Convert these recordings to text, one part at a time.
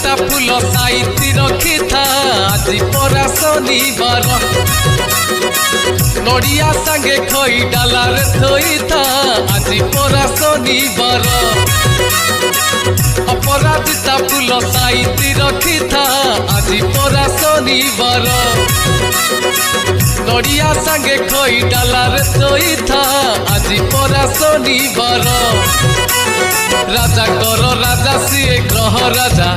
दिता फूल साइती रखी था आज परा शनिवार नड़िया संगे खई डाला रे थई था आज परा शनिवार अपराजिता फूल साइती रखी था आज परा शनिवार नड़िया संगे खई डाला रे थई था आज परा शनिवार राजा कर राजा सीए ग्रह राजा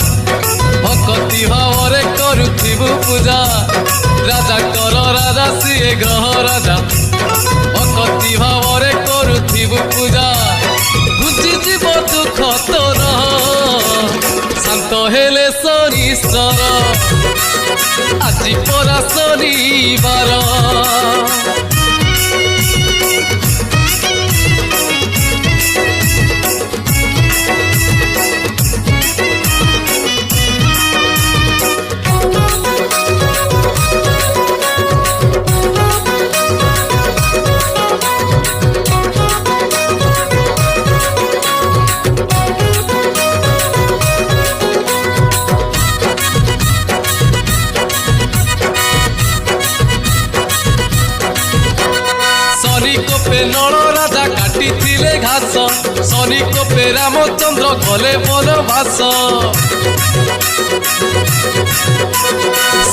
भक्ति भाव करुथिबु पूजा राजा कर राजा सीए ग्रह राजा भक्ति भाव करुथिबु पूजा बुझी जीव दुख तोर शांत हेले शनिश्चर आज परा शनिवार नल राजा काटी घास शनि कोपे रामचंद्र गले बनवास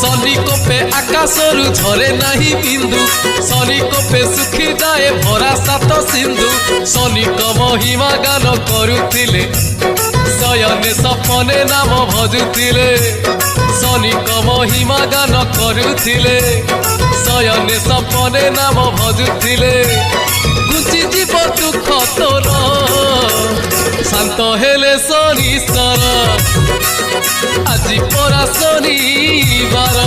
शनि कोपे आकाशरु झरे नहीं बिंदु शनि कोपे सुखी जाए भरा सात सिंधु शनि को महिमा गान करुथिले शयने सपने नाम भजुथिले शनि को महिमा गान करुथिले शयने सपने नाम भजुथिले गुची जीव दुख तोर शांत हेले शनिश्चर आज परा शनिवार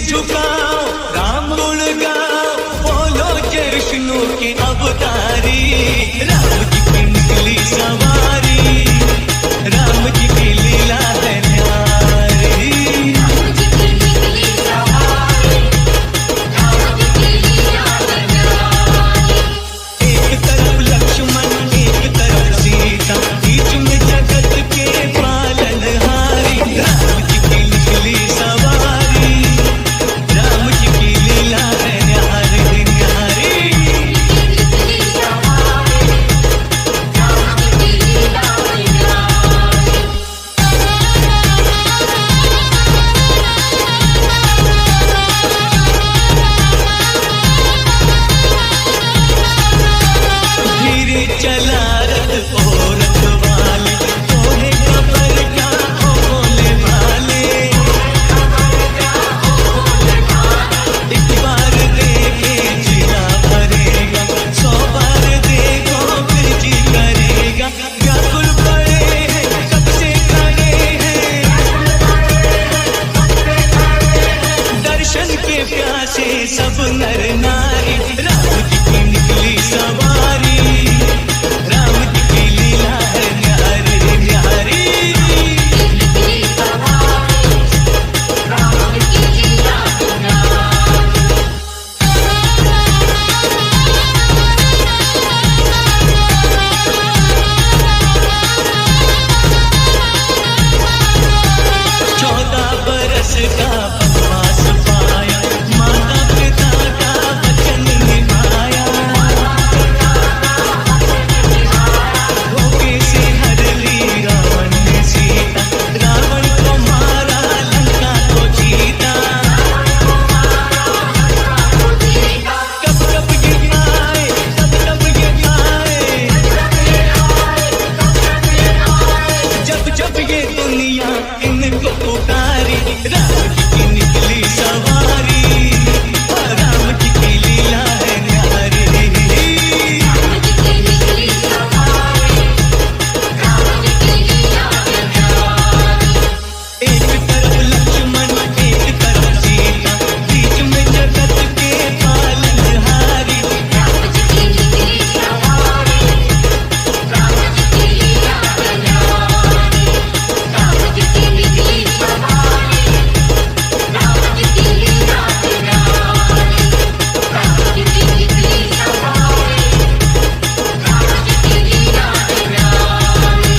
झुकाओ राम गुण गाओ, बोलो जय विष्णु की अवतारी। राम जी की निकली सवारी, राम जी की लीला है न्यारी। राम जी की निकली सवारी, राम जी की लीला है न्यारी। एक तरफ लक्ष्मण एक तरफ सीता, बीच में जगत के पालनहारी। राम जी की निकली सवारी, राम जी की लीला है न्यारी न्यारी। निकली सवारी, राम जी की लीला है न्यारी। धीरे चला रथ ओ रखवाले, तोहे खबर क्या हो बोले भाले। एक बार देखे जिला भरेगा, 100 बार देखो फिर जी करेगा। व्याकुल पड़े हैं सबसे खड़े हैं, दर्शन के प्यासे सब नर नारी। राम जी की निकली सवारी, राम जी की लीला है न्यारी न्यारी। निकली सवारी, राम जी की लीला है न्यारी। चौदह बरस का वनवास पाया, माता पिता का वचन निभाया। धोखे से हर ली रावण ने सीता, रावण को मारा लंका को जीता। कब कब ये आए तब ये आए, जब जब ये दुनिया इनको पुकारी। राम जी की निकली सवारी, राम जी की लीला है न्यारी। राम जी की निकली सवारी, राम जी की लीला है न्यारी। एक तरफ लक्ष्मण एक तरफ सीता, बीच में जगत के पालनहारी। राम जी की निकली सवारी, राम जी की लीला है न्यारी। राम जी की निकली सवारी, राम जी की लीला है न्यारी। राम जी की निकली सवारी, राम जी की लीला है न्यारी।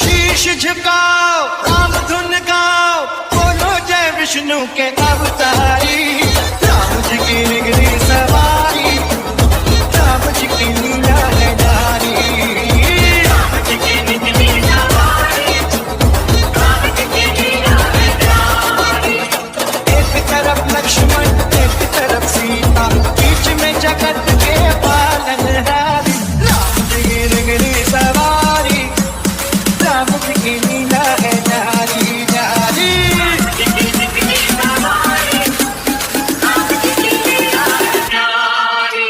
शीश झुकाओ राम धुन गाओ, बोलो जय विष्णु के अवतारी। राम जी की निकली सवारी, राम जी की लीला है न्यारी। राम जी की निकली सवारी, राम जी की लीला है न्यारी। एक तरफ लक्ष्मण एक तरफ सीता, बीच में जगत के पालनहारी। राम जी की निकली सवारी, राम जी की लीला है न्यारी न्यारी। राम जी की निकली सवारी, राम जी की लीला है न्यारी।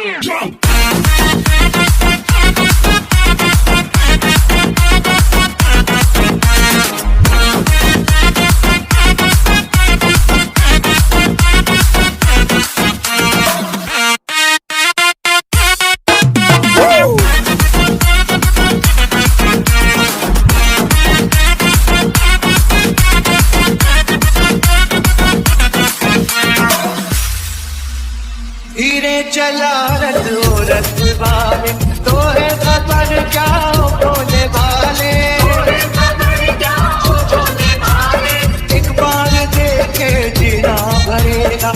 चला रथ वाले तो है खबर क्या बोले वाले एक बार देखे जीना भरेगा